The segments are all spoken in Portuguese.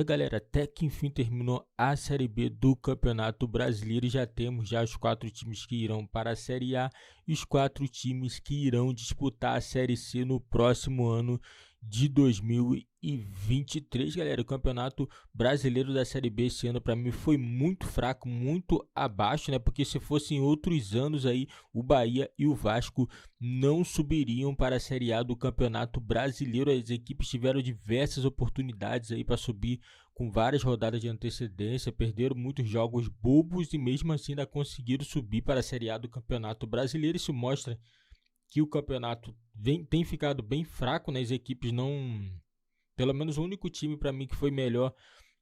Galera, até que enfim terminou a Série B do Campeonato Brasileiro e já temos os 4 times que irão para a Série A e os 4 times que irão disputar a Série C no próximo ano de 2023. Galera, o Campeonato Brasileiro da Série B esse ano para mim foi muito fraco, muito abaixo, né? Porque se fossem outros anos aí, o Bahia e o Vasco não subiriam para a Série A do Campeonato Brasileiro. As equipes tiveram diversas oportunidades aí para subir com várias rodadas de antecedência, perderam muitos jogos bobos e mesmo assim ainda conseguiram subir para a Série A do Campeonato Brasileiro. Isso mostra que o campeonato tem ficado bem fraco, né? As equipes não... Pelo menos o único time para mim que foi melhor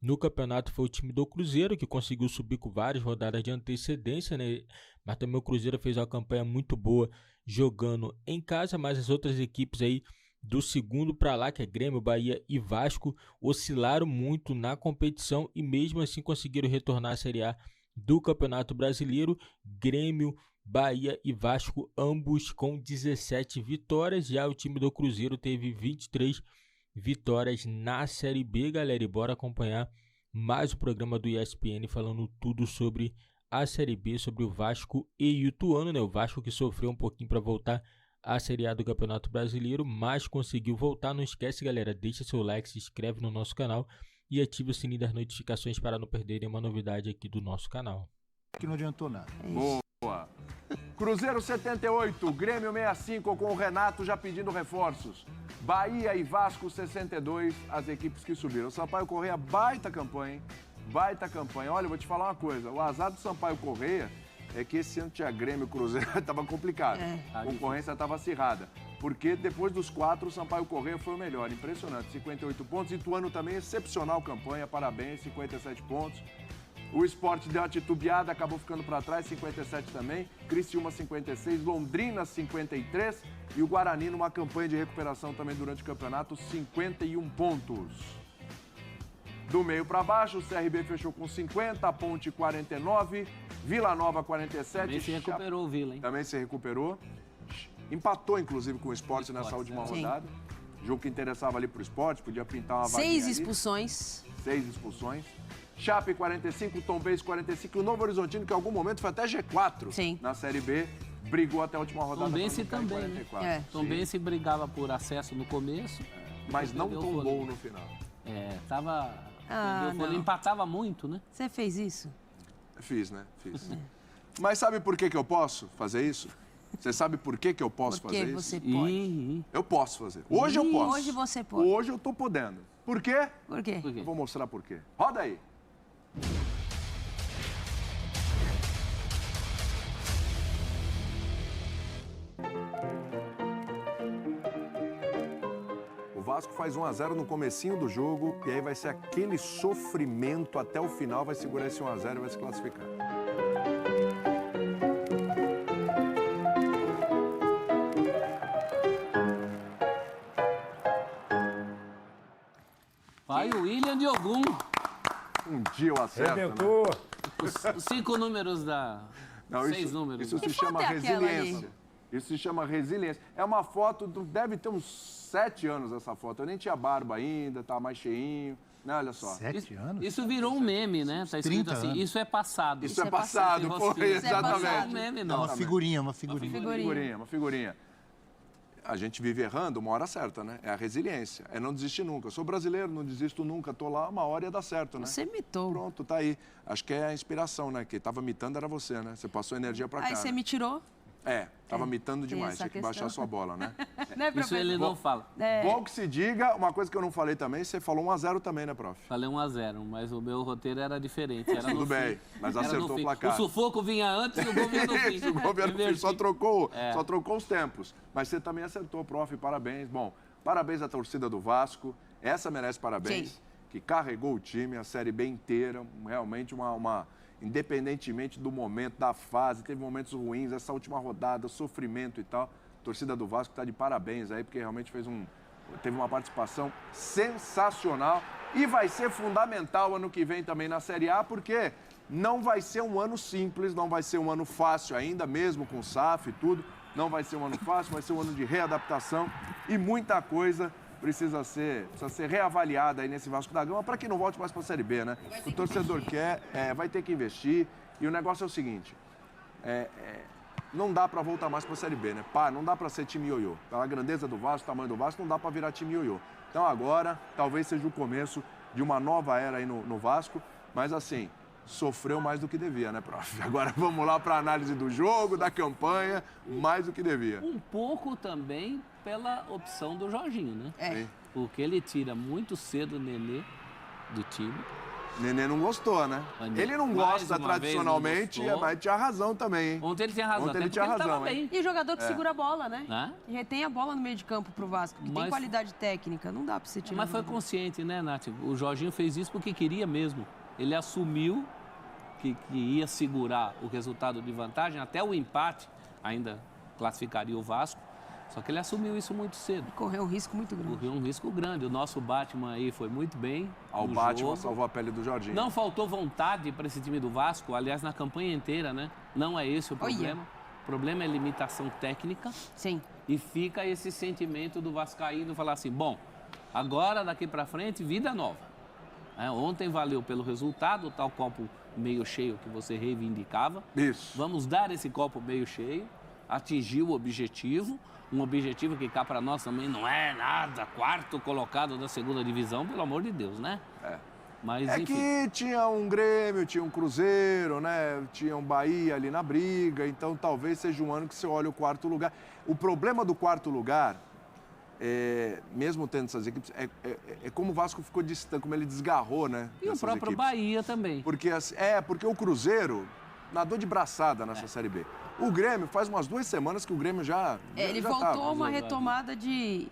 no campeonato foi o time do Cruzeiro, que conseguiu subir com várias rodadas de antecedência, né? Mas também o Cruzeiro fez uma campanha muito boa jogando em casa, mas as outras equipes aí do segundo para lá, que é Grêmio, Bahia e Vasco, oscilaram muito na competição e mesmo assim conseguiram retornar à Série A do Campeonato Brasileiro. Grêmio, Bahia e Vasco, ambos com 17 vitórias. Já o time do Cruzeiro teve 23 vitórias na Série B, galera. E bora acompanhar mais o programa do ESPN falando tudo sobre a Série B, sobre o Vasco e Ituano, né? O Vasco que sofreu um pouquinho para voltar à Série A do Campeonato Brasileiro, mas conseguiu voltar. Não esquece, galera, deixa seu like, se inscreve no nosso canal e ative o sininho das notificações para não perderem uma novidade aqui do nosso canal. Que não adiantou nada. Boa. Cruzeiro 78, Grêmio 65 com o Renato já pedindo reforços. Bahia e Vasco 62, as equipes que subiram. Sampaio Corrêa, baita campanha, hein? Baita campanha. Olha, eu vou te falar uma coisa, o azar do Sampaio Corrêa é que esse ano tinha Grêmio e Cruzeiro, estava complicado. A concorrência estava acirrada. Porque depois dos 4, o Sampaio Corrêa foi o melhor. Impressionante, 58 pontos. Ituano também, excepcional campanha, parabéns, 57 pontos. O Sport deu uma titubeada, acabou ficando para trás, 57 também. Criciúma, 56. Londrina, 53. E o Guarani, numa campanha de recuperação também durante o campeonato, 51 pontos. Do meio para baixo, o CRB fechou com 50, a Ponte 49, Vila Nova 47. Também se recuperou o Vila, hein? Também se recuperou. Empatou, inclusive, com o Sport nessa última rodada. Jogo que interessava ali pro Sport, podia pintar uma vaguinha 6 expulsões. 6 expulsões. Chape 45, Tombense 45. O Novo Horizontino, que em algum momento foi até G4 na Série B, brigou até a última rodada. Tombense também, 44. Né? Tombense brigava por acesso no começo. Mas não tombou no final. Tava... empatava muito, né? Você fez isso? Fiz, né? Fiz. Mas sabe por que eu posso fazer isso? Você sabe por que eu posso fazer isso? Porque você pode. Eu posso fazer. Hoje eu posso. Hoje você pode. Hoje eu tô podendo. Por quê? Por quê? Eu vou mostrar por quê. Roda aí. O Vasco faz 1-0 no comecinho do jogo e aí vai ser aquele sofrimento até o final, vai segurar esse 1-0 e vai se classificar. Vai o William Diogun. Um dia eu acerto. Rebentou. Né? Os 5 números da... Não, 6 números. Isso se chama resiliência. Isso se chama resiliência. É uma foto, deve ter uns 7 anos essa foto. Eu nem tinha barba ainda, tá mais cheinho. Né? Olha só. 7 anos? Isso virou um meme, né? Tá escrito assim, anos. isso é passado. Isso é passado, foi, exatamente. É um meme, não. Uma figurinha, uma figurinha. Uma figurinha. A gente vive errando, uma hora certa, né? É a resiliência. É não desistir nunca. Eu sou brasileiro, não desisto nunca. Tô lá, uma hora ia dar certo, né? Você mitou. Pronto, tá aí. Acho que é a inspiração, né? Quem tava mitando era você, né? Você passou energia pra cá. Aí você me tirou? Tava mitando demais. Tinha que baixar sua bola, né? Isso ele não fala. Bom que se diga, uma coisa que eu não falei também, você falou 1-0 também, né, prof? Falei 1-0, mas o meu roteiro era diferente. Era Tudo bem, mas acertou o placar. O sufoco vinha antes e o gol vinha no fim. O gol vinha no fim, só trocou os tempos. Mas você também acertou, prof, parabéns. Bom, parabéns à torcida do Vasco, essa merece parabéns. Sim. Que carregou o time, a Série B inteira, realmente independentemente do momento, da fase, teve momentos ruins, essa última rodada, sofrimento e tal. A torcida do Vasco está de parabéns aí, porque realmente teve uma participação sensacional e vai ser fundamental ano que vem também na Série A, porque não vai ser um ano simples, não vai ser um ano fácil ainda, mesmo com SAF e tudo. Não vai ser um ano fácil, vai ser um ano de readaptação e muita coisa precisa ser reavaliada aí nesse Vasco da Gama para que não volte mais para a Série B, né? O torcedor quer, vai ter que investir. E o negócio é o seguinte, não dá para voltar mais para a Série B, né? Não dá para ser time ioiô. Pela grandeza do Vasco, tamanho do Vasco, não dá para virar time ioiô. Então agora, talvez seja o começo de uma nova era aí no Vasco, mas assim, sofreu mais do que devia, né, prof? Agora vamos lá para a análise do jogo, da campanha, mais do que devia. Um pouco também pela opção do Jorginho, né? Porque ele tira muito cedo o Nenê do time. Nenê não gostou, né? Ele não gosta tradicionalmente, mas tinha razão também, hein? Ontem ele tinha razão, ele tinha razão, bem. E o jogador que segura a bola, né? E retém a bola no meio de campo pro Vasco, que tem qualidade técnica, não dá pra você tirar. Mas foi consciente, né, Nath? O Jorginho fez isso porque queria mesmo. Ele assumiu que ia segurar o resultado de vantagem, até o empate ainda classificaria o Vasco. Só que ele assumiu isso muito cedo. Correu um risco muito grande. Correu um risco grande. O nosso Batman aí foi muito bem. O Batman salvou a pele do Jorginho. Não faltou vontade para esse time do Vasco, aliás, na campanha inteira, né? Não é esse o problema. O problema é limitação técnica. Sim. E fica esse sentimento do vascaíno falar assim, bom, agora daqui para frente, vida nova. Ontem valeu pelo resultado, tal copo meio cheio que você reivindicava. Isso. Vamos dar esse copo meio cheio, atingir o objetivo. Um objetivo que cá para nós também não é nada, quarto colocado da segunda divisão, pelo amor de Deus, né? Mas, enfim. Que tinha um Grêmio, tinha um Cruzeiro, né? Tinha um Bahia ali na briga, então talvez seja um ano que você olha o quarto lugar. O problema do quarto lugar, mesmo tendo essas equipes, é como o Vasco ficou distante, como ele desgarrou, né? E o próprio equipes. Bahia também. Porque o Cruzeiro nadou de braçada nessa Série B. O Grêmio, faz umas 2 semanas que o Grêmio já ele já voltou tava. Uma retomada de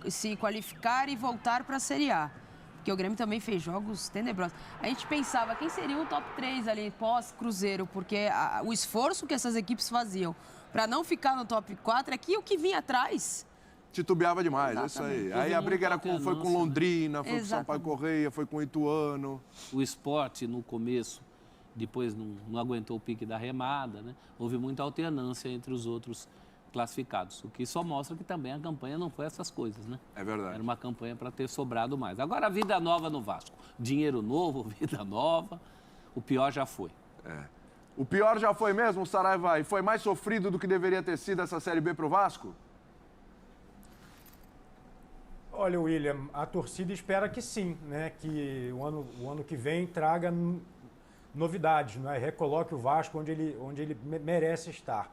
se qualificar e voltar para a Série A. Porque o Grêmio também fez jogos tenebrosos. A gente pensava quem seria o top 3 ali pós-Cruzeiro, porque o esforço que essas equipes faziam para não ficar no top 4 é que o que vinha atrás titubeava demais, é isso aí. Aí a briga foi com Londrina, foi com Sampaio Correia, foi com o Ituano. O Sport, no começo, depois não aguentou o pique da remada, né? Houve muita alternância entre os outros classificados, o que só mostra que também a campanha não foi essas coisas, né? É verdade. Era uma campanha para ter sobrado mais. Agora, vida nova no Vasco. Dinheiro novo, vida nova. O pior já foi. O pior já foi mesmo, Saraiva? E foi mais sofrido do que deveria ter sido essa Série B pro Vasco? Olha, William, a torcida espera que sim, né? Que o ano que vem traga novidades, né? Recoloque o Vasco onde ele merece estar.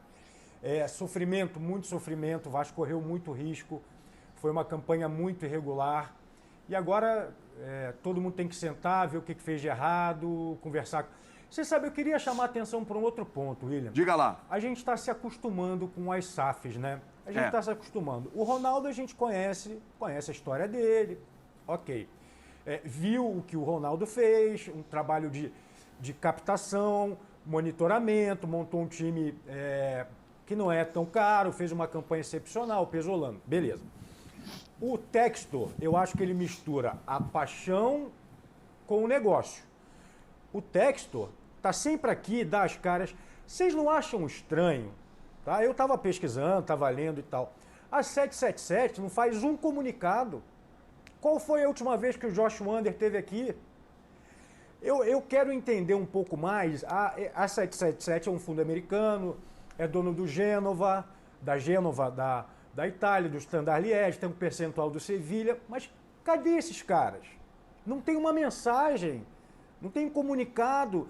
Sofrimento, muito sofrimento, o Vasco correu muito risco, foi uma campanha muito irregular. E agora todo mundo tem que sentar, ver o que fez de errado, conversar. Você sabe, eu queria chamar a atenção para um outro ponto, William. Diga lá. A gente está se acostumando com as SAFs, né? A gente está se acostumando. O Ronaldo a gente conhece a história dele, ok. Viu o que o Ronaldo fez, um trabalho de captação, monitoramento, montou um time que não é tão caro, fez uma campanha excepcional, Pesolano, beleza. O Textor, eu acho que ele mistura a paixão com o negócio. O Textor tá sempre aqui, dá as caras. Vocês não acham estranho? Tá? Eu estava pesquisando, estava lendo e tal. A 777 não faz um comunicado. Qual foi a última vez que o Josh Wander esteve aqui? Eu quero entender um pouco mais. A 777 é um fundo americano, é dono do Gênova, da Itália, do Standard Liège, tem um percentual do Sevilha. Mas cadê esses caras? Não tem uma mensagem, não tem um comunicado.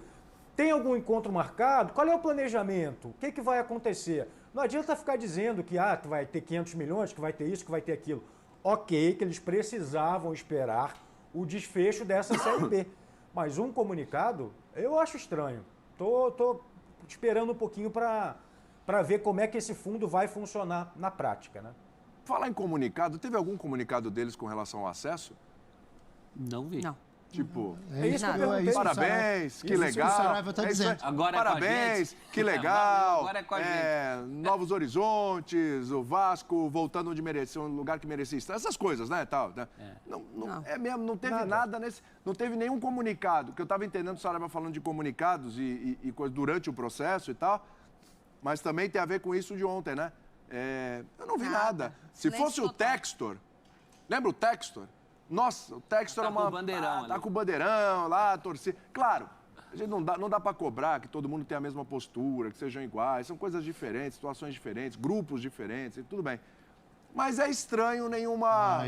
Tem algum encontro marcado? Qual é o planejamento? O que vai acontecer? Não adianta ficar dizendo que vai ter 500 milhões, que vai ter isso, que vai ter aquilo. Ok, que eles precisavam esperar o desfecho dessa Série B. Mas um comunicado, eu acho estranho. Tô esperando um pouquinho para ver como é que esse fundo vai funcionar na prática, né? Falar em comunicado, teve algum comunicado deles com relação ao acesso? Não vi. Não. Tipo, parabéns, que legal. Saraiva tá dizendo. Agora parabéns, que legal. Agora é com a gente. Novos horizontes, o Vasco voltando onde merecia, um lugar que merecia estar. Essas coisas, né? Tal, né? Não teve nada nesse. Não teve nenhum comunicado. Que eu estava entendendo o Saraiva falando de comunicados e coisas durante o processo e tal. Mas também tem a ver com isso de ontem, né? Eu não vi nada. Se fosse o Textor, Lembra o Textor? Nossa, o Textor Tá com o bandeirão tá ali. com o bandeirão lá, a torcida. Claro, a gente não dá para cobrar que todo mundo tenha a mesma postura, que sejam iguais. São coisas diferentes, situações diferentes, grupos diferentes, e tudo bem. Mas é estranho nenhuma...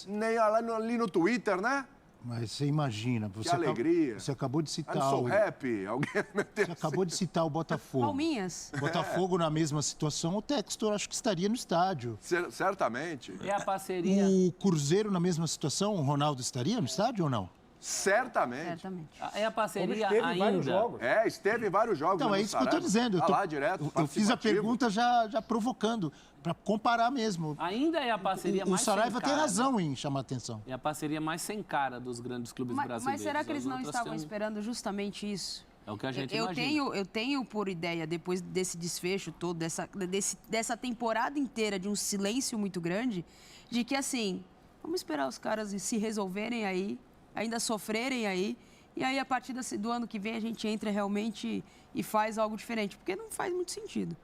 Nem ali no Twitter, né? Mas você imagina, Que alegria. você acabou de citar I'm so happy. Alguém Você acabou de citar o Botafogo. Palminhas. Botafogo na mesma situação, o Textor acho que estaria no estádio. Certamente. E a parceria... O Cruzeiro na mesma situação, o Ronaldo estaria no estádio ou não? Certamente. Certamente. É a parceria Esteve em vários ainda... jogos. Esteve em vários jogos. Então, né, é no isso que eu estou Saraiva. dizendo. Tá lá direto, eu fiz a participativo. pergunta já provocando, para comparar mesmo. Ainda é a parceria O mais Saraiva sem tem cara. razão em chamar atenção. É a parceria mais sem cara dos grandes clubes brasileiros. Mas será que eles As não outras estavam têm um- esperando justamente isso? É o que a gente eu imagina. eu tenho por ideia, depois desse desfecho todo, dessa temporada inteira de um silêncio muito grande, de que assim, vamos esperar os caras se resolverem aí, ainda sofrerem aí, e aí a partir do ano que vem a gente entra realmente e faz algo diferente, porque não faz muito sentido.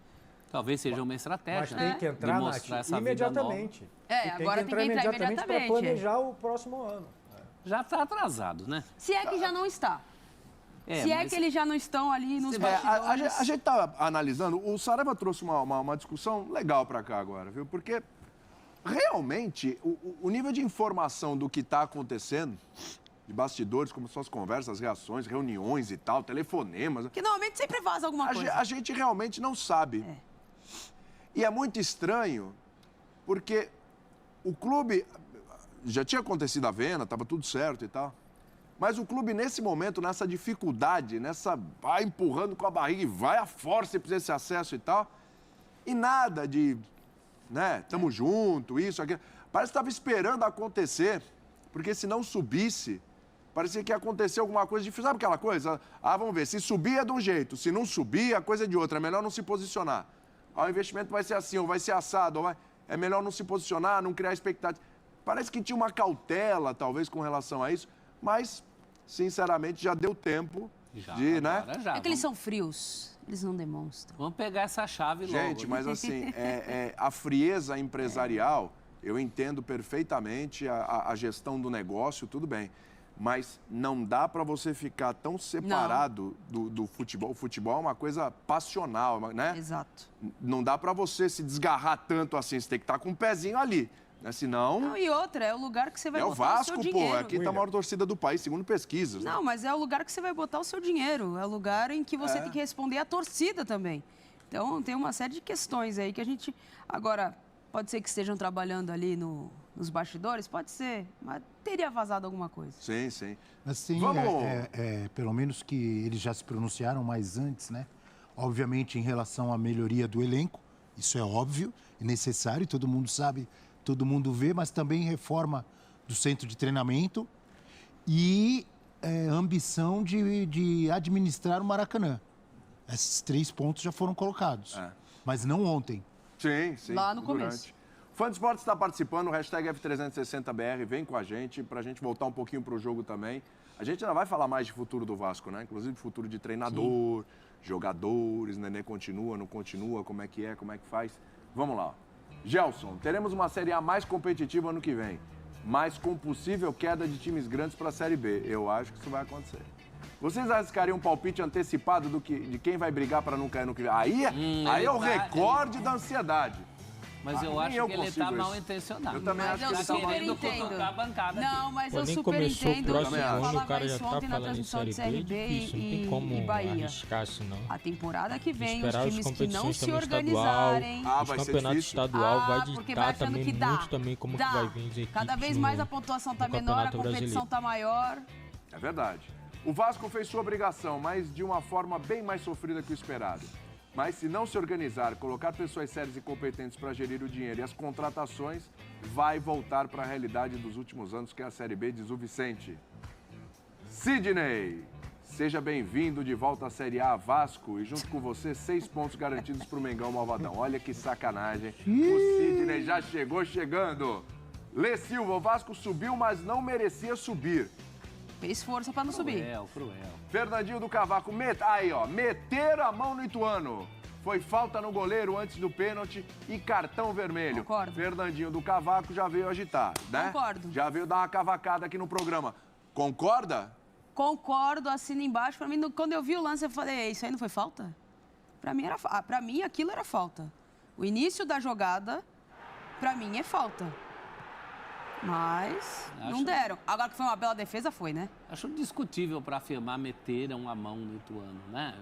Talvez seja uma estratégia, Mas tem que entrar, de mostrar Nath, essa imediatamente. vida É, agora tem que entrar imediatamente. para planejar o próximo ano. nova. Já está atrasado, né? Se é que já não está. Se é mas que eles já não estão ali nos A bastidores. gente tá analisando, o Saraiva trouxe uma discussão legal para cá agora, viu? Porque realmente o nível de informação do que está acontecendo, de bastidores, como são as conversas, reações, reuniões e tal, telefonemas, Que normalmente sempre vaza alguma coisa. a gente realmente não sabe. E é muito estranho, porque o clube já tinha acontecido a venda, estava tudo certo e tal. Mas o clube, nesse momento, nessa dificuldade, vai empurrando com a barriga e vai a forceps esse acesso e tal. E nada de, né, tamo junto, isso, aquilo. Parece que estava esperando acontecer, porque se não subisse, parecia que ia acontecer alguma coisa difícil. Sabe aquela coisa? Vamos ver, se subir é de um jeito, se não subir, a coisa é de outra. É melhor não se posicionar. O investimento vai ser assim, ou vai ser assado, é melhor não se posicionar, não criar expectativa. Parece que tinha uma cautela, talvez, com relação a isso, mas, sinceramente, já deu tempo de, né? Já. É que eles são frios, eles não demonstram. Vamos pegar essa chave logo. Gente, mas assim, a frieza empresarial, eu entendo perfeitamente a gestão do negócio, tudo bem. Mas não dá para você ficar tão separado do futebol. O futebol é uma coisa passional, né? Exato. Não dá para você se desgarrar tanto assim, você tem que estar com um pezinho ali. Né? Senão, Não, e outra, é o lugar que você vai é o botar o seu Vasco, dinheiro. pô. Aqui tá a maior torcida do país, segundo pesquisas. né? Não, mas é o lugar que você vai botar o seu dinheiro. É o lugar em que você tem que responder à torcida também. Então, tem uma série de questões aí que a gente... Agora, pode ser que estejam trabalhando ali nos bastidores? Pode ser, mas teria vazado alguma coisa. Sim, sim. Assim, Vamos- pelo menos que eles já se pronunciaram mais antes, né? Obviamente, em relação à melhoria do elenco, isso é óbvio, é necessário, todo mundo sabe, todo mundo vê, mas também reforma do centro de treinamento e ambição de administrar o Maracanã. Esses 3 pontos já foram colocados, mas não ontem. Sim. Lá no durante. começo. Fã de Esportes está participando, hashtag F360BR, vem com a gente, pra gente voltar um pouquinho pro jogo também. A gente ainda vai falar mais de futuro do Vasco, né? Inclusive futuro de treinador, jogadores, Nenê continua, não continua, como é que faz. Vamos lá. Gelson, teremos uma Série A mais competitiva ano que vem, mas com possível queda de times grandes para a Série B. Eu acho que isso vai acontecer. Vocês arriscariam um palpite antecipado de quem vai brigar para não cair no que vem? Aí é o recorde da ansiedade. Mas eu nem acho eu que ele consigo está mal isso. intencionado. Eu também Mas acho eu que ele tá super mal. entendo. Cutucar a bancada Não, aqui. mas Pô, eu nem super começou o entendo. próximo Eu ano, o falava cara já isso tá ontem na falando em transmissão de Série B, CRB é difícil, não tem e como Bahia. arriscar assim, não. A temporada que vem, os Esperar as times que não competições se também organizarem... Ah, os vai ser campeonatos difícil. estadual vai porque vai ditar achando também que dá. muito também como que vai vir as equipes Cada vez mais a pontuação está no menor, a Campeonato competição Brasileiro. está maior. É verdade. O Vasco fez sua obrigação, mas de uma forma bem mais sofrida que o esperado. Mas se não se organizar, colocar pessoas sérias e competentes para gerir o dinheiro e as contratações, vai voltar para a realidade dos últimos anos, que é a Série B, diz o Vicente. Sidney, seja bem-vindo de volta à Série A Vasco e junto com você 6 pontos garantidos para o Mengão Malvadão. Olha que sacanagem. O Sidney já chegou chegando. Lê Silva, o Vasco subiu, mas não merecia subir. Fez força para não subir. Cruel. Fernandinho do Cavaco, meteram a mão no Ituano. foi falta no goleiro antes do pênalti e cartão vermelho. Concordo. Fernandinho do Cavaco já veio agitar, né? Concordo. Já veio dar uma cavacada aqui no programa. Concorda? Concordo, assino embaixo. Pra mim, quando eu vi o lance, eu falei, isso aí não foi falta? Pra mim, aquilo era falta. O início da jogada, pra mim, é falta. Mas não deram. Agora que foi uma bela defesa, foi, né? Acho discutível para afirmar meteram a mão no Ituano, né?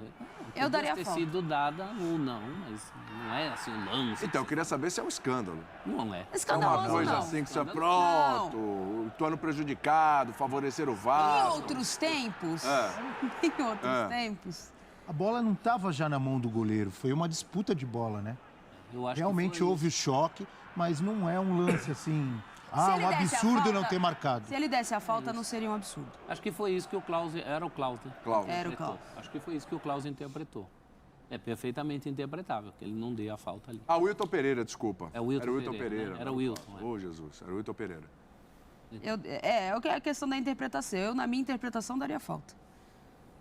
Eu daria ter falta. sido dada ou não, mas não é assim um lance. Então, eu queria saber se é um escândalo. Não é. Escandaloso, Uma coisa não. assim que você é pronto, o Ituano prejudicado, favorecer o Em Vasco. outros tempos. Em outros tempos. A bola não estava já na mão do goleiro, foi uma disputa de bola, né? Eu acho Realmente que foi houve o choque, mas não é um lance assim... Ah, ele um desse a absurdo falta- não ter marcado. Se ele desse a falta, não seria um absurdo. Acho que foi isso que o Klaus... Era o Klaus, né? Klaus. Era o Interpretou. Klaus. Acho que foi isso que o Klaus interpretou. É perfeitamente interpretável, que ele não dê a falta ali. Ah, o Wilton Pereira, desculpa. É o Wilton Era o Wilton Pereira, Pereira. né? Era o Wilton, Ô, Jesus, era o Wilton Pereira. É a questão da interpretação. Eu, na minha interpretação, daria falta.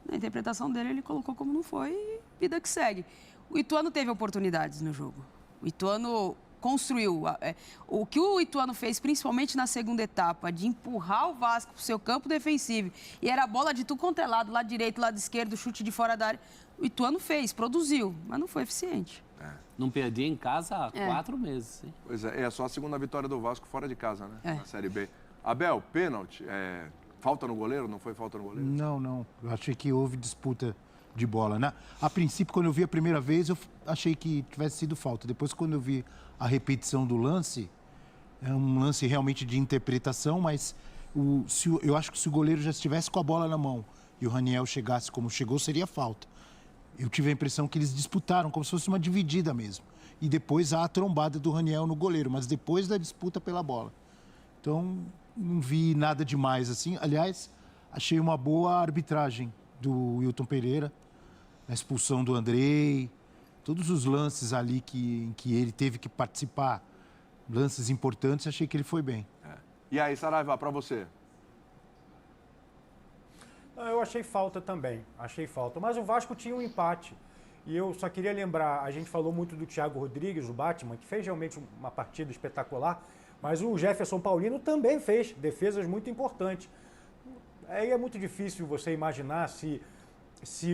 Na interpretação dele, ele colocou como não foi e vida que segue. O Ituano teve oportunidades no jogo. O Ituano construiu. O que o Ituano fez, principalmente na segunda etapa, de empurrar o Vasco para o seu campo defensivo, e era bola de tudo quanto é lado, lado direito, lado esquerdo, chute de fora da área. O Ituano fez, produziu, mas não foi eficiente. Não perdia em casa há 4 meses. Hein? Pois é só a segunda vitória do Vasco fora de casa, né? É. Na Série B. Abel, pênalti, falta no goleiro? Não foi falta no goleiro? Não. Eu achei que houve disputa de bola, né? A princípio, quando eu vi a primeira vez, eu achei que tivesse sido falta. Depois, quando eu vi a repetição do lance, é um lance realmente de interpretação, mas eu acho que se o goleiro já estivesse com a bola na mão e o Raniel chegasse como chegou, seria falta. Eu tive a impressão que eles disputaram, como se fosse uma dividida mesmo. E depois há a trombada do Raniel no goleiro, mas depois da disputa pela bola. Então, não vi nada demais assim. Aliás, achei uma boa arbitragem do Wilton Pereira, a expulsão do Andrei, todos os lances ali em que ele teve que participar, lances importantes, achei que ele foi bem. E aí, Saraiva, pra você? Eu achei falta também, achei falta. Mas o Vasco tinha um empate. E eu só queria lembrar, a gente falou muito do Thiago Rodrigues, o Batman, que fez realmente uma partida espetacular, mas o Jefferson Paulino também fez defesas muito importantes. Aí é muito difícil você imaginar se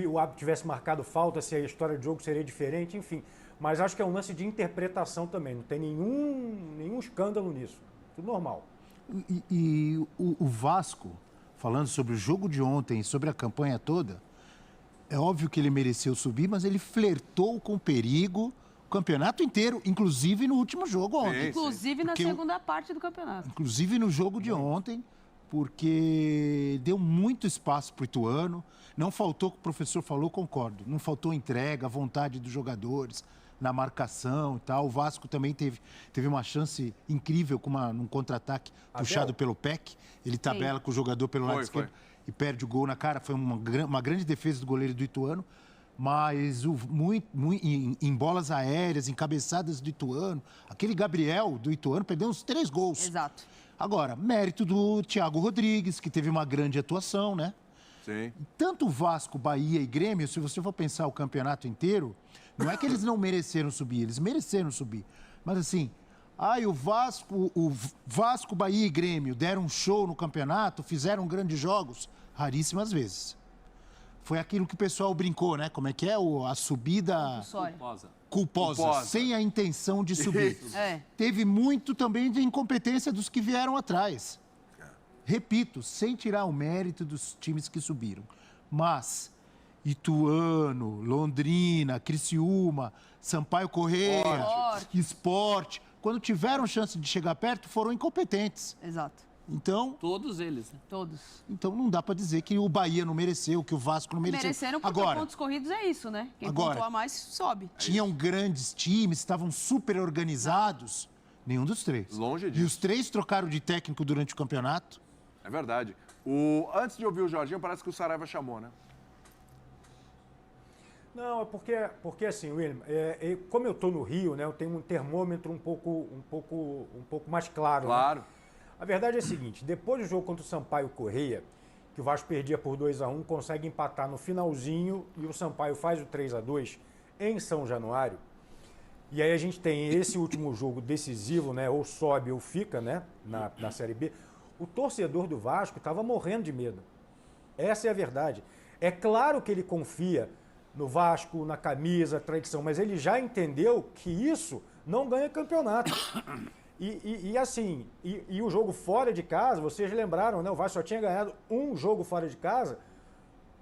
o árbitro tivesse marcado falta, se a história do jogo seria diferente, enfim. Mas acho que é um lance de interpretação também, não tem nenhum escândalo nisso, tudo normal. E o Vasco, falando sobre o jogo de ontem, sobre a campanha toda, é óbvio que ele mereceu subir, mas ele flertou com perigo o campeonato inteiro, inclusive no último jogo ontem. Inclusive na segunda parte do campeonato. Inclusive no jogo de ontem, porque deu muito espaço para o Ituano. Não faltou, o que o professor falou, concordo. Não faltou entrega, vontade dos jogadores na marcação e tal. O Vasco também teve uma chance incrível num contra-ataque puxado pelo Peck. Ele tabela com o jogador pelo lado esquerdo e perde o gol na cara. Foi uma grande defesa do goleiro do Ituano. Mas em bolas aéreas, em cabeçadas do Ituano, aquele Gabriel do Ituano perdeu uns 3 gols. Exato. Agora, mérito do Thiago Rodrigues, que teve uma grande atuação, né? Sim. Tanto Vasco, Bahia e Grêmio, se você for pensar o campeonato inteiro, não é que eles não mereceram subir, eles mereceram subir. Mas assim, o Vasco, Bahia e Grêmio deram um show no campeonato, fizeram grandes jogos, raríssimas vezes. Foi aquilo que o pessoal brincou, né? Como é que é? A subida culposa, sem a intenção de subir. Teve muito também de incompetência dos que vieram atrás. Repito, sem tirar o mérito dos times que subiram. Mas Ituano, Londrina, Criciúma, Sampaio Corrêa, Sport, quando tiveram chance de chegar perto, foram incompetentes. Exato. Então, todos eles, né? Todos. Então não dá para dizer que o Bahia não mereceu, que o Vasco não mereceu. Mereceram porque pontos corridos é isso, né? Quem pontua mais sobe. Tinham grandes times, estavam super organizados. Nenhum dos 3. Longe disso. E os 3 trocaram de técnico durante o campeonato. É verdade. Antes de ouvir o Jorginho, parece que o Saraiva chamou, né? Não, é porque assim, William, como eu estou no Rio, né, eu tenho um termômetro um pouco mais claro. Claro. Né? A verdade é a seguinte, depois do jogo contra o Sampaio Corrêa, que que o Vasco perdia por 2-1, consegue empatar no finalzinho e o Sampaio faz o 3-2, em São Januário, e aí a gente tem esse último jogo decisivo, né? Ou sobe ou fica, né? Na Série B. O torcedor do Vasco estava morrendo de medo. Essa é a verdade. É claro que ele confia no Vasco, na camisa, tradição, mas ele já entendeu que isso não ganha campeonato. E o jogo fora de casa, vocês lembraram, né? O Vasco só tinha ganhado um jogo fora de casa.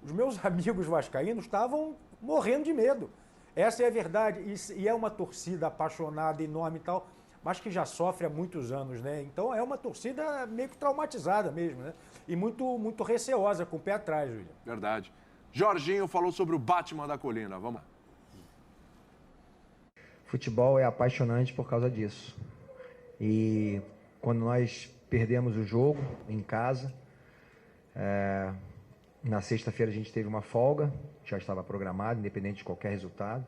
Os meus amigos vascaínos estavam morrendo de medo. Essa é a verdade. E é uma torcida apaixonada, enorme e tal, mas que já sofre há muitos anos, né? Então é uma torcida meio que traumatizada mesmo, né? E muito receosa, com o pé atrás, William. Verdade. Jorginho falou sobre o Batman da Colina. Vamos lá. Futebol é apaixonante por causa disso. E quando nós perdemos o jogo em casa, na sexta-feira a gente teve uma folga, já estava programado, independente de qualquer resultado.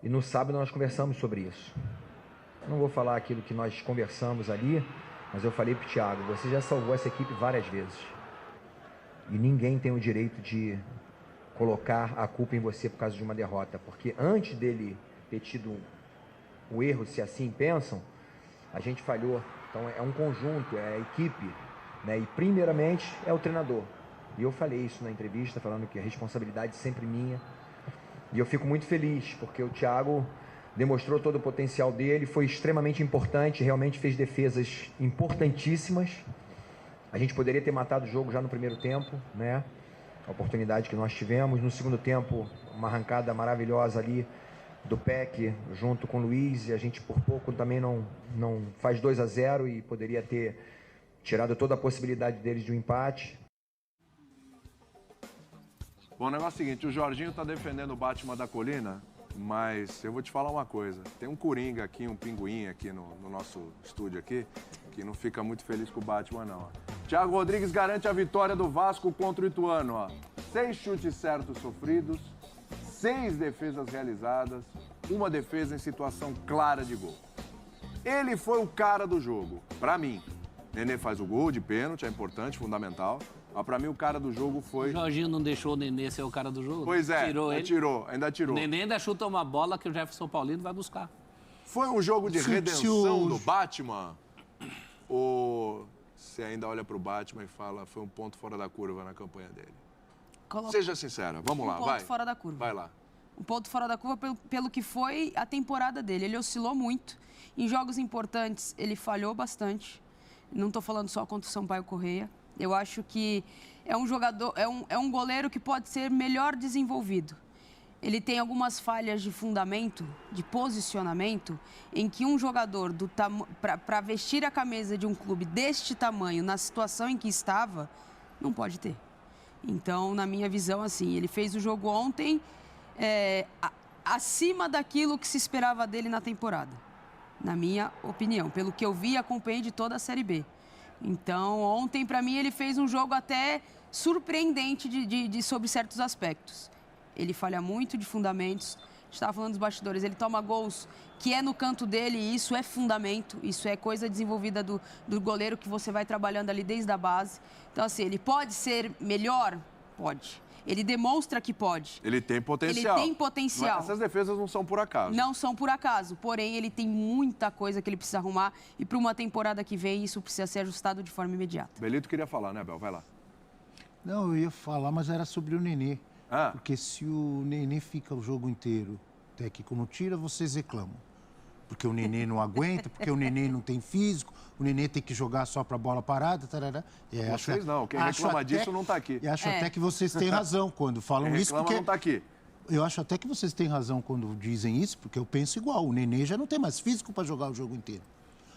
E no sábado nós conversamos sobre isso. Eu não vou falar aquilo que nós conversamos ali, mas eu falei para o Thiago, você já salvou essa equipe várias vezes. E ninguém tem o direito de colocar a culpa em você por causa de uma derrota. Porque antes dele ter tido o erro, se assim pensam, a gente falhou. Então é um conjunto, é a equipe, né? E primeiramente é o treinador. E eu falei isso na entrevista, falando que a responsabilidade é sempre minha. E eu fico muito feliz, porque o Thiago demonstrou todo o potencial dele, foi extremamente importante, realmente fez defesas importantíssimas. A gente poderia ter matado o jogo já no primeiro tempo, né? A oportunidade que nós tivemos. No segundo tempo, uma arrancada maravilhosa ali do Peck junto com o Luiz, e a gente por pouco também não faz 2-0 e poderia ter tirado toda a possibilidade deles de um empate. Bom, o negócio é o seguinte, o Jorginho tá defendendo o Batman da Colina, mas eu vou te falar uma coisa. Tem um coringa aqui, um pinguim aqui no nosso estúdio aqui, que não fica muito feliz com o Batman, não. Thiago Rodrigues garante a vitória do Vasco contra o Ituano, ó. 6 chutes certos sofridos, 6 defesas realizadas, uma defesa em situação clara de gol. Ele foi o cara do jogo, pra mim. Nenê faz o gol de pênalti, é importante, fundamental. Mas pra mim o cara do jogo foi... O Jorginho não deixou o Nenê ser o cara do jogo? Pois é, ainda tirou. O Nenê ainda chuta uma bola que o Jefferson Paulino vai buscar. Foi um jogo de redenção do Batman? Ou você ainda olha pro Batman e fala, foi um ponto fora da curva na campanha dele? Seja sincera, vamos lá, vai. Um ponto fora da curva. Vai lá. Um ponto fora da curva pelo que foi a temporada dele. Ele oscilou muito. Em jogos importantes, ele falhou bastante. Não estou falando só contra o Sampaio Corrêa. Eu acho que é um jogador, é um goleiro que pode ser melhor desenvolvido. Ele tem algumas falhas de fundamento, de posicionamento, em que um jogador para vestir a camisa de um clube deste tamanho, na situação em que estava, não pode ter. Então, na minha visão, assim, ele fez o jogo ontem acima daquilo que se esperava dele na temporada. Na minha opinião, pelo que eu vi e acompanhei de toda a Série B. Então, ontem, para mim, ele fez um jogo até surpreendente sobre certos aspectos. Ele falha muito de fundamentos. A gente estava falando dos bastidores. Ele toma gols que é no canto dele, e isso é fundamento. Isso é coisa desenvolvida do goleiro que você vai trabalhando ali desde a base. Então, assim, ele pode ser melhor? Pode. Ele demonstra que pode. Ele tem potencial. Ele tem potencial. Mas essas defesas não são por acaso. Não são por acaso. Porém, ele tem muita coisa que ele precisa arrumar. E para uma temporada que vem, isso precisa ser ajustado de forma imediata. Belito queria falar, né, Bel? Vai lá. Não, eu ia falar, mas era sobre o Nenê. Porque se o Nenê fica o jogo inteiro, o técnico não tira, vocês reclamam. Porque o Nenê não aguenta, porque o Nenê não tem físico, o Nenê tem que jogar só para bola parada. Tarará. Vocês não, quem reclama disso não está aqui. E acho até que vocês têm razão quando falam isso. Quem reclama não está aqui. Eu acho até que vocês têm razão quando dizem isso, porque eu penso igual. O Nenê já não tem mais físico para jogar o jogo inteiro.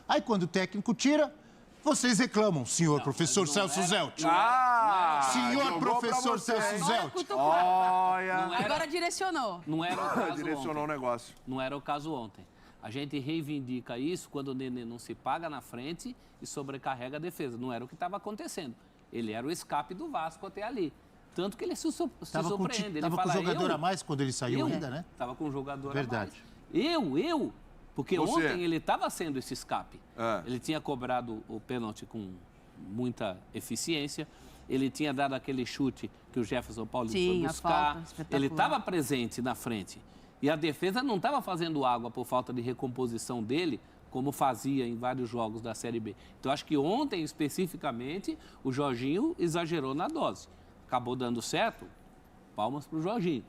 Aí quando o técnico tira, vocês reclamam, senhor professor Celso Zelt. Senhor professor Celso Zelt. Olha. Agora direcionou. Não era o caso Direcionou ontem. o negócio. Não era o caso ontem. A gente reivindica isso quando o Nenê não se paga na frente e sobrecarrega a defesa. Não era o que estava acontecendo. Ele era o escape do Vasco até ali. Tanto que ele se surpreende. Estava com o jogador a mais quando ele saiu ainda, né? Estava com o jogador Verdade. a mais. Porque Você. ontem ele estava sendo esse escape. Ele tinha cobrado o pênalti com muita eficiência. Ele tinha dado aquele chute que o Jefferson Paulino foi buscar. A falta, ele estava presente na frente. E a defesa não estava fazendo água por falta de recomposição dele, como fazia em vários jogos da Série B. Então, acho que ontem, especificamente, o Jorginho exagerou na dose. Acabou dando certo, palmas para o Jorginho.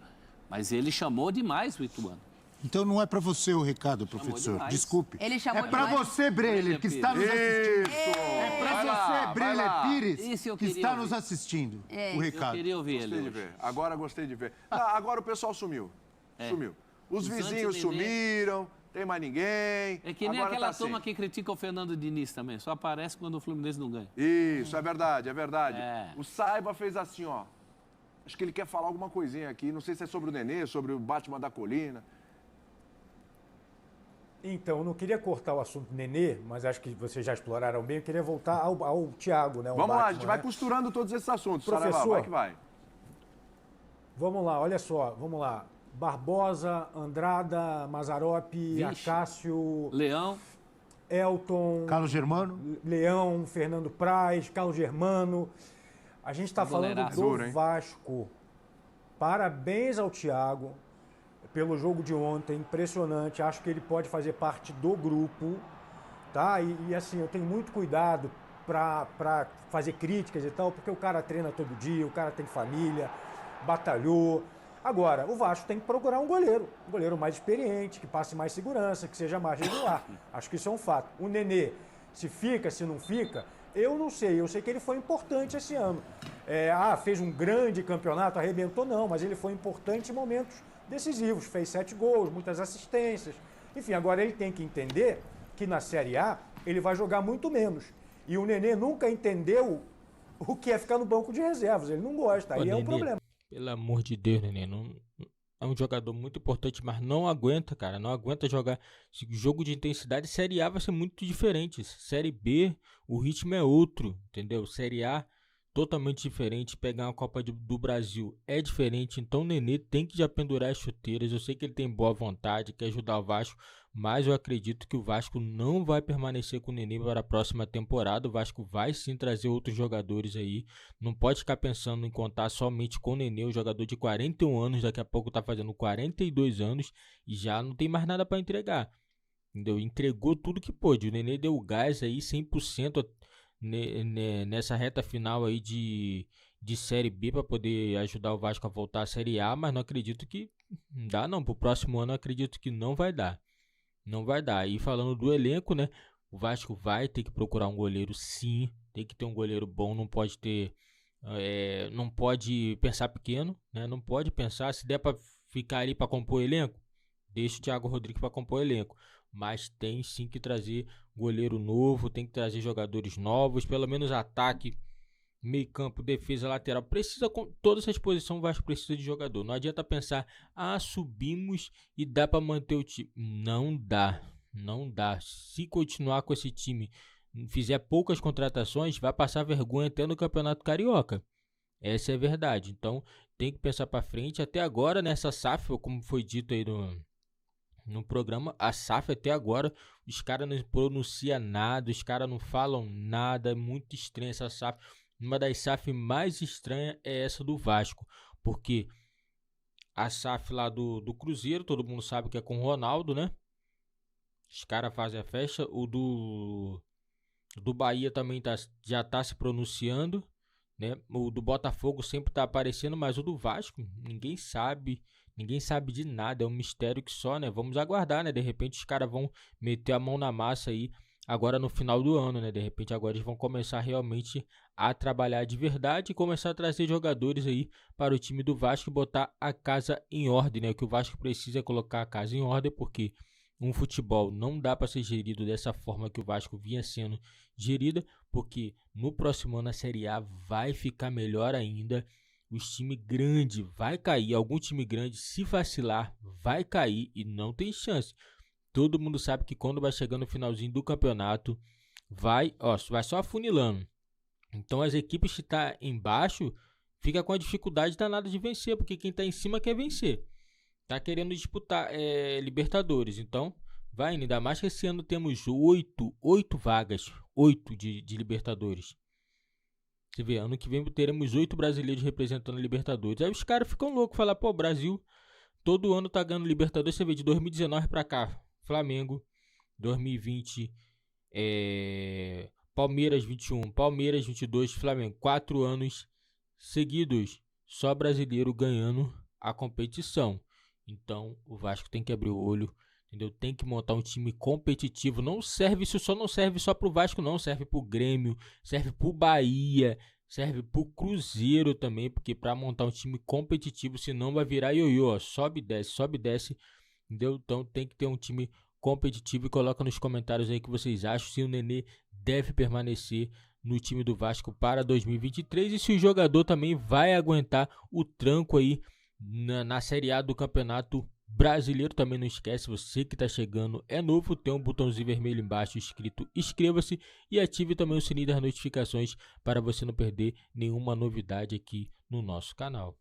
Mas ele chamou demais o Ituano. Então não é para você o recado, professor. demais. Desculpe. Ele chamou é para demais. você, Breler, que está nos assistindo. Isso! É para Vai lá, você, vai Breler lá. Pires, Isso eu que queria está ouvir. nos assistindo. O Eu recado. queria ouvir Gostei ele de hoje. ver. Agora gostei de ver. Ah, agora o pessoal sumiu. Sumiu. Os vizinhos Santos e Nenê. sumiram, tem mais ninguém. É que nem Agora aquela tá assim. turma que critica o Fernando Diniz também. Só aparece quando o Fluminense não ganha. Isso, é verdade, é verdade. É. O Saiba fez assim, ó. Acho que ele quer falar alguma coisinha aqui. Não sei se é sobre o Nenê, sobre o Batman da Colina. Então, eu não queria cortar o assunto Nenê, mas acho que vocês já exploraram bem. Eu queria voltar ao Thiago, né? Vamos lá, a Batman, gente vai né? costurando todos esses assuntos. Professor. Saraiva, vai que vai. Vamos lá, olha só, vamos lá. Barbosa, Andrada, Mazzaropi, Vixe. Acácio, Leão, Elton, Carlos Germano. Leão, Fernando Praz, Carlos Germano. A gente está falando Goleiraço. do Duro, hein? Vasco. Parabéns ao Thiago pelo jogo de ontem, impressionante. Acho que ele pode fazer parte do grupo, tá? E assim, eu tenho muito cuidado para fazer críticas e tal, porque o cara treina todo dia, o cara tem família, batalhou. Agora, o Vasco tem que procurar um goleiro mais experiente, que passe mais segurança, que seja mais regular. Acho que isso é um fato. O Nenê, se fica, se não fica, eu não sei. Eu sei que ele foi importante esse ano. Fez um grande campeonato, arrebentou não, mas ele foi importante em momentos decisivos. Fez 7 gols, muitas assistências. Enfim, agora ele tem que entender que na Série A ele vai jogar muito menos. E o Nenê nunca entendeu o que é ficar no banco de reservas. Ele não gosta, aí é um problema. Pelo amor de Deus, Nenê, não, é um jogador muito importante, mas não aguenta, cara, não aguenta jogar. Jogo de intensidade, Série A vai ser muito diferente. Série B, o ritmo é outro, entendeu? Série A, totalmente diferente. Pegar uma Copa do Brasil é diferente, então o Nenê tem que já pendurar as chuteiras. Eu sei que ele tem boa vontade, quer ajudar o Vasco, mas eu acredito que o Vasco não vai permanecer com o Nenê para a próxima temporada. O Vasco vai sim trazer outros jogadores aí. Não pode ficar pensando em contar somente com o Nenê, o jogador de 41 anos, daqui a pouco está fazendo 42 anos e já não tem mais nada para entregar. Entendeu? Entregou tudo que pôde. O Nenê deu gás aí 100% nessa reta final aí de Série B para poder ajudar o Vasco a voltar à Série A, mas não acredito que dá não. Pro próximo ano eu acredito que não vai dar. Não vai dar. E falando do elenco, né? O Vasco vai ter que procurar um goleiro, sim. Tem que ter um goleiro bom. Não pode ter... não pode pensar pequeno, né? Não pode pensar... Se der para ficar ali para compor elenco, deixa o Thiago Rodrigues para compor elenco. Mas tem sim que trazer goleiro novo. Tem que trazer jogadores novos. Pelo menos ataque, meio campo, defesa, lateral. Precisa, com todas essas posições, o Vasco precisa de jogador. Não adianta pensar, subimos e dá para manter o time. Não dá, não dá. Se continuar com esse time, fizer poucas contratações, vai passar vergonha até no Campeonato Carioca. Essa é a verdade. Então, tem que pensar para frente. Até agora, nessa SAF, como foi dito aí no programa, a SAF até agora, os caras não pronunciam nada, os caras não falam nada. É muito estranha essa SAF. Uma das SAF mais estranhas é essa do Vasco, porque a SAF lá do Cruzeiro, todo mundo sabe que é com o Ronaldo, né? Os caras fazem a festa. O do Bahia também já tá se pronunciando, né? O do Botafogo sempre tá aparecendo, mas o do Vasco, ninguém sabe de nada, é um mistério que só, né? Vamos aguardar, né? De repente os caras vão meter a mão na massa aí agora no final do ano, né? De repente agora eles vão começar realmente a trabalhar de verdade e começar a trazer jogadores aí para o time do Vasco e botar a casa em ordem, né? O que o Vasco precisa é colocar a casa em ordem, porque um futebol não dá para ser gerido dessa forma que o Vasco vinha sendo gerida, porque no próximo ano a Série A vai ficar melhor ainda. Os times grandes vai cair, algum time grande, se vacilar, vai cair e não tem chance. Todo mundo sabe que quando vai chegando no finalzinho do campeonato, vai só afunilando. Então as equipes que estão embaixo fica com a dificuldade danada de vencer, porque quem está em cima quer vencer. Tá querendo disputar Libertadores. Então vai indo. Ainda mais que esse ano temos 8 vagas. 8 de Libertadores. Você vê, ano que vem teremos 8 brasileiros representando a Libertadores. Aí os caras ficam loucos, falar, pô, o Brasil todo ano tá ganhando Libertadores. Você vê de 2019 pra cá, Flamengo, 2020, Palmeiras 21, Palmeiras 22, Flamengo. 4 anos seguidos, só brasileiro ganhando a competição. Então o Vasco tem que abrir o olho, entendeu? Tem que montar um time competitivo. Não serve isso, só não serve só pro Vasco, não. Serve pro Grêmio, serve pro Bahia, serve pro Cruzeiro também, porque para montar um time competitivo, senão vai virar ioiô, ó, sobe e desce, entendeu? Então tem que ter um time competitivo. E coloca nos comentários aí o que vocês acham, se o Nenê deve permanecer no time do Vasco para 2023 e se o jogador também vai aguentar o tranco aí na Série A do Campeonato Brasileiro. Também não esquece, você que está chegando, é novo, tem um botãozinho vermelho embaixo escrito inscreva-se e ative também o sininho das notificações para você não perder nenhuma novidade aqui no nosso canal.